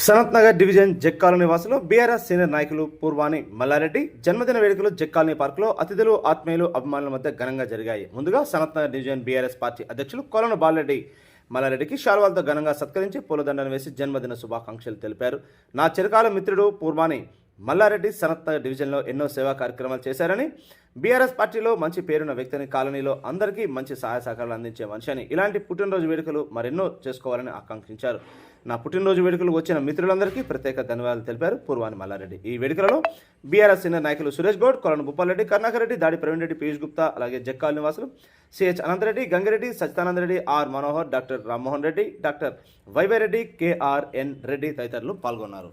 Sanath Nagar division check colony వాసులు BRS senior నాయకులు పూర్వాని మల్లారెడ్డి జన్మదిన వేడుకలు జెక్ కాలనీ పార్కులో అతిథులు ఆత్మీయులు అభిమానుల మధ్య ఘనంగా జరిగాయి. ముందుగా Sanath Nagar division BRS party అధ్యక్షులు కొలను బాలరెడ్డి మల్లారెడ్డికి శాల్వాలతో ఘనంగా సత్కరించి పూలదండను వేసి జన్మదిన శుభాకాంక్షలు తెలిపారు. నా చిరకాల మిత్రుడు పూర్వాని మల్లారెడ్డి సనత్ నగర్ డివిజన్లో ఎన్నో సేవా కార్యక్రమాలు చేశారని, బీఆర్ఎస్ పార్టీలో మంచి పేరున్న వ్యక్తిని, కాలనీలో అందరికీ మంచి సహాయ సహకారాలు అందించే మనిషి అని, ఇలాంటి పుట్టినరోజు వేడుకలు మరెన్నో చేసుకోవాలని ఆకాంక్షించారు. నా పుట్టినరోజు వేడుకలు వచ్చిన మిత్రులందరికీ ప్రత్యేక ధన్యవాదాలు తెలిపారు పూర్వాని మల్లారెడ్డి. ఈ వేడుకలలో బీఆర్ఎస్ సీనియర్ నాయకులు సురేష్ గౌడ్, కొలను భూపాల్ రెడ్డి, కరుణాకర్ రెడ్డి, దాడి ప్రవీణ్ రెడ్డి, పీయూష్ గుప్తా, అలాగే జెక్ కాలనీ వాసులు CH Anantha Reddy, Gangireddy, Sachidananda Reddy, R Manohar, doctor Rammohan Reddy, doctor YY Reddy, KRN Reddy తదితరులు పాల్గొన్నారు.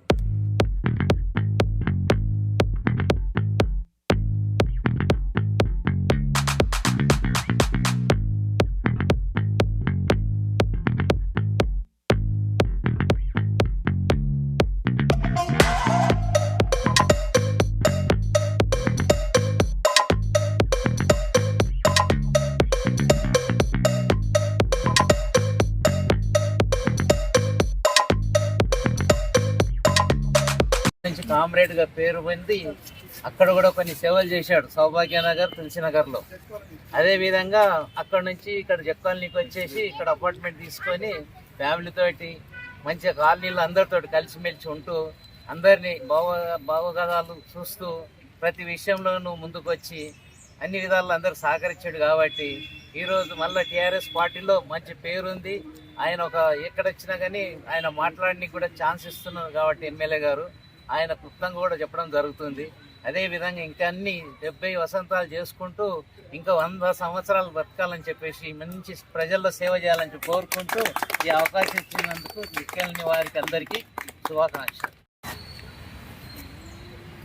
నుంచి కామ్రేడ్గా పేరు పొంది అక్కడ కూడా కొన్ని సేవలు చేశాడు సౌభాగ్యనగర్, తులసినగర్లో. అదేవిధంగా అక్కడ నుంచి ఇక్కడ జక్కాలనీకి వచ్చేసి ఇక్కడ అపార్ట్మెంట్ తీసుకొని ఫ్యామిలీతోటి మంచిగా కాలనీలో అందరితో కలిసిమెలిసి ఉంటూ అందరినీ భావగదాలు చూస్తూ ప్రతి విషయంలోనూ ముందుకు వచ్చి అన్ని విధాలు అందరూ సహకరించాడు. కాబట్టి ఈరోజు మళ్ళీ టీఆర్ఎస్ పార్టీలో మంచి పేరుంది. ఆయన ఎక్కడ వచ్చినా కానీ ఆయన మాట్లాడడానికి కూడా ఛాన్స్ ఇస్తున్నారు. కాబట్టి ఎమ్మెల్యే గారు ఆయన క్లుప్తంగా కూడా చెప్పడం జరుగుతుంది. అదేవిధంగా ఇంకా అన్ని 70 వసంతాలు చేసుకుంటూ ఇంకా 100 సంవత్సరాలు బతకాలని చెప్పేసి మంచి ప్రజల్లో సేవ చేయాలని కోరుకుంటూ ఈ అవకాశం ఇచ్చినందుకు మిక్కిలిన వారికి అందరికీ శుభాకాంక్షలు.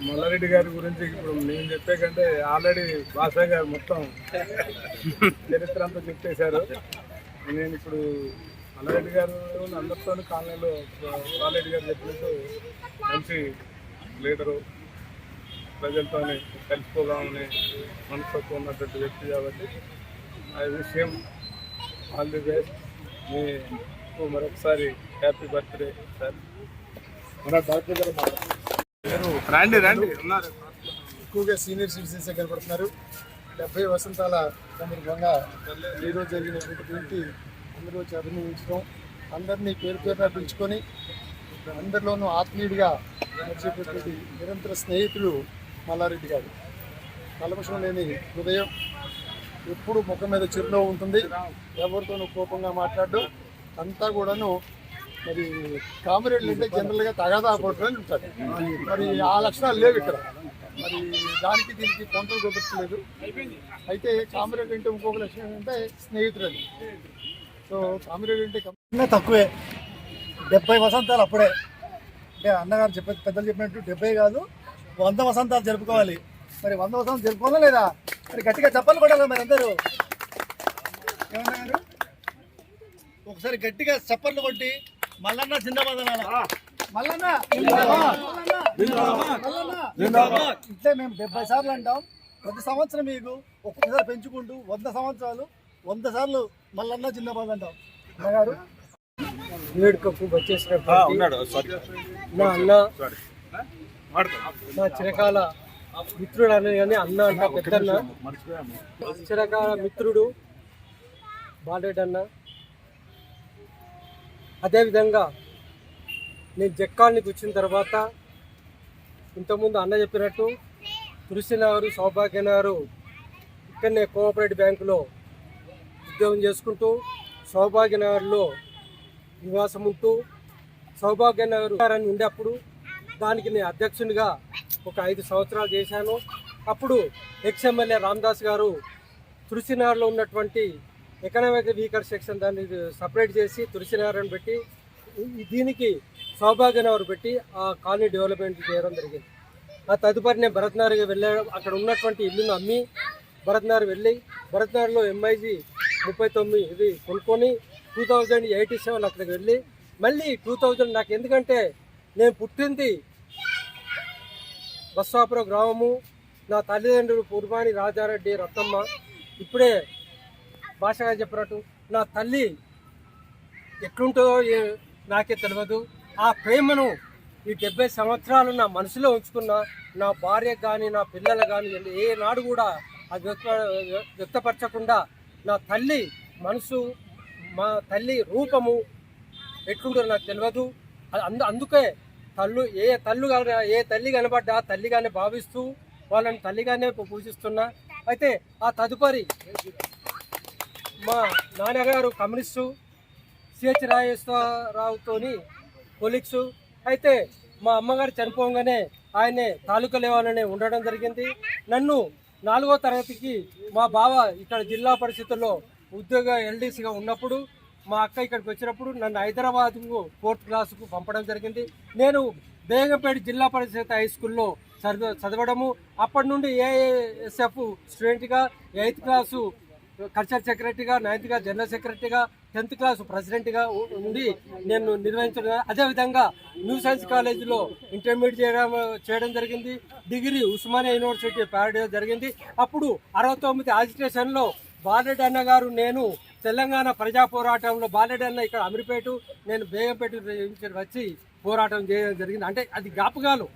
మల్లారెడ్డి గారి గురించి ఇప్పుడు నేను చెప్పే కంటే ఆల్రెడీ భాషా గారు మొత్తం చరిత్ర అంతా చెప్పేశారు. నేను ఇప్పుడు మల్లారెడ్డి గారు అందరితో కాలనీలో బాలరెడ్డి గారు చెప్పినట్టు మంచి లీడరు, ప్రజలతో కలిసిపోదామని మనస్తత్వం ఉన్నటువంటి వ్యక్తి. కాబట్టి ఆ విషయం ఆల్ ది బెస్ట్. మీకు మరొకసారి హ్యాపీ బర్త్డే సార్. మన డాక్టర్ గారు రండి ఉన్నారు. ఎక్కువగా సీనియర్ సిటిజన్స్ కనపడుతున్నారు. 70 వసంతాల సందర్భంగా ఈరోజు జరిగినటువంటి అందరూ వచ్చి అభినందించడం, అందరినీ పేరు పేరున పిలుచుకొని అందరిలోనూ ఆత్మీయుడిగా నడిచేటటువంటి నిరంతర స్నేహితులు మల్లారెడ్డి గారు. కల్మషం లేని హృదయం, ఎప్పుడు ముఖం మీద చిరునవ్వు ఉంటుంది, ఎవరితోనూ కోపంగా మాట్లాడడం అంతా కూడాను. మరి కామ్రేడ్లు అంటే జనరల్గా తగాదా పడుతుందని ఉంటారు. మరి ఆ లక్షణాలు లేవు ఇక్కడ. మరి దానికి దీనికి కొంతలు కుదర్చలేదు. అయితే కామ్రేడ్ అంటే ఇంకొక లక్షణం ఏంటంటే స్నేహితుడు. సో కామ్రేడ్ అంటే తక్కువే. 70 వసంతాలు అప్పుడే అంటే అన్నగారు పెద్దలు చెప్పినట్టు 70 కాదు 100 వసంతాలు జరుపుకోవాలి. మరి 100 వసంతాలు జరుపుకోవాలా లేదా? మరి గట్టిగా చెప్పాలి కూడా. మరి అందరూ ఏమన్నారు? ఒకసారి గట్టిగా చప్పట్లు కొట్టి మల్లన్న జిందాబాద్ అనాలా? మల్లన్న ఇట్లే మేము 70 సార్లు అంటాం. ప్రతి సంవత్సరం మీకు ఒక్కొక్కసారి పెంచుకుంటూ 100 సంవత్సరాలు 100 సార్లు మల్లన్న జిందాబాద్ అంటాం. అన్నగారు వేడుకకు వచ్చేసినప్పుడు నా అన్న, నా చిరకాల మిత్రుడు అనేది కానీ అన్న అంట, పెద్దన్న, చిరకాల మిత్రుడు బాలరెడ్డి అన్న. అదేవిధంగా నేను జక్కాలనీకి వచ్చిన తర్వాత ఇంతకుముందు అన్న చెప్పినట్టు తులసినగర్, సౌభాగ్యనగర్ ఇక్కడనే కోఆపరేటివ్ బ్యాంకులో ఉద్యోగం చేసుకుంటూ సౌభాగ్యనగర్లో నివాసం ఉంటూ సౌభాగ్యనగర్ అని ఉండేప్పుడు దానికి నేను అధ్యక్షునిగా ఒక 5 సంవత్సరాలు చేశాను. అప్పుడు ఎక్స్ఎమ్మెల్యే రామదాస్ గారు తులసినగర్లో ఉన్నటువంటి ఎకనామిక్ వీకర్ సెక్షన్ దాన్ని సపరేట్ చేసి తులసినగర్ అని పెట్టి దీనికి సౌభాగ్యనగర్ పెట్టి ఆ కాలనీ డెవలప్మెంట్ చేయడం జరిగింది. ఆ తదుపరి నేను భరత్నగర్కి వెళ్ళాను. అక్కడ ఉన్నటువంటి ఇల్లును అమ్మి భరత్నగర్ వెళ్ళి భరత్నగర్లో MIG 39 ఇది కొనుక్కొని 2087 అక్కడికి వెళ్ళి మళ్ళీ 2000 నాకు ఎందుకంటే నేను పుట్టింది బస్సాపురం గ్రామము. నా తల్లిదండ్రులు పూర్వాని రాజారెడ్డి, రత్తమ్మ. ఇప్పుడే భాషగా చెప్పినట్టు నా తల్లి ఎట్లుంటుందో నాకే తెలియదు. ఆ ప్రేమను ఈ 70 సంవత్సరాలు నా మనసులో ఉంచుకున్న నా భార్య కానీ నా పిల్లలు కానీ ఏనాడు కూడా అది వ్యక్తపరచకుండా నా తల్లి మనసు, మా తల్లి రూపము ఎట్లుంటుందో నాకు తెలియదు. అందుకే ఏ తల్లి కనబడ్డా తల్లిగానే భావిస్తూ వాళ్ళని తల్లిగానే పూజిస్తున్నా. అయితే ఆ తదుపరి మా నాన్నగారు కమ్యూనిస్టు, సిహెచ్ రాజేశ్వరరావుతోని కొలీగ్స్. అయితే మా అమ్మగారు చనిపోగానే ఆయనే తాలూకా లేవాలనే ఉండడం జరిగింది. నన్ను 4వ తరగతికి మా బావ ఇక్కడ జిల్లా పరిషత్తులో ఉద్యోగ ఎల్డీసీగా ఉన్నప్పుడు మా అక్క ఇక్కడికి వచ్చినప్పుడు నన్ను హైదరాబాద్కు 4th క్లాసుకు పంపడం జరిగింది. నేను బేగంపేట జిల్లా పరిషత్ హై స్కూల్లో చదవడము, అప్పటి నుండి ఏఎస్ఎఫ్ స్టూడెంట్గా 8th క్లాసు కల్చర్ సెక్రటరీగా, 9th క్లాస్ జనరల్ సెక్రటరీగా, 10th క్లాస్ ప్రెసిడెంట్గా ఉండి నేను నిర్వహించడం. అదేవిధంగా న్యూ సైన్స్ కాలేజీలో ఇంటర్మీడియట్ చేయడం జరిగింది. డిగ్రీ ఉస్మానియా యూనివర్సిటీ ప్యారడైజ్ జరిగింది. అప్పుడు 69 ఆజిటేషన్లో బాలరెడ్డి అన్న గారు, నేను తెలంగాణ ప్రజా పోరాటంలో బాలరెడ్డి అన్న ఇక్కడ అమీర్పేట, నేను బేగంపేట వచ్చి పోరాటం చేయడం జరిగింది. అంటే అది జ్ఞాపకాలు.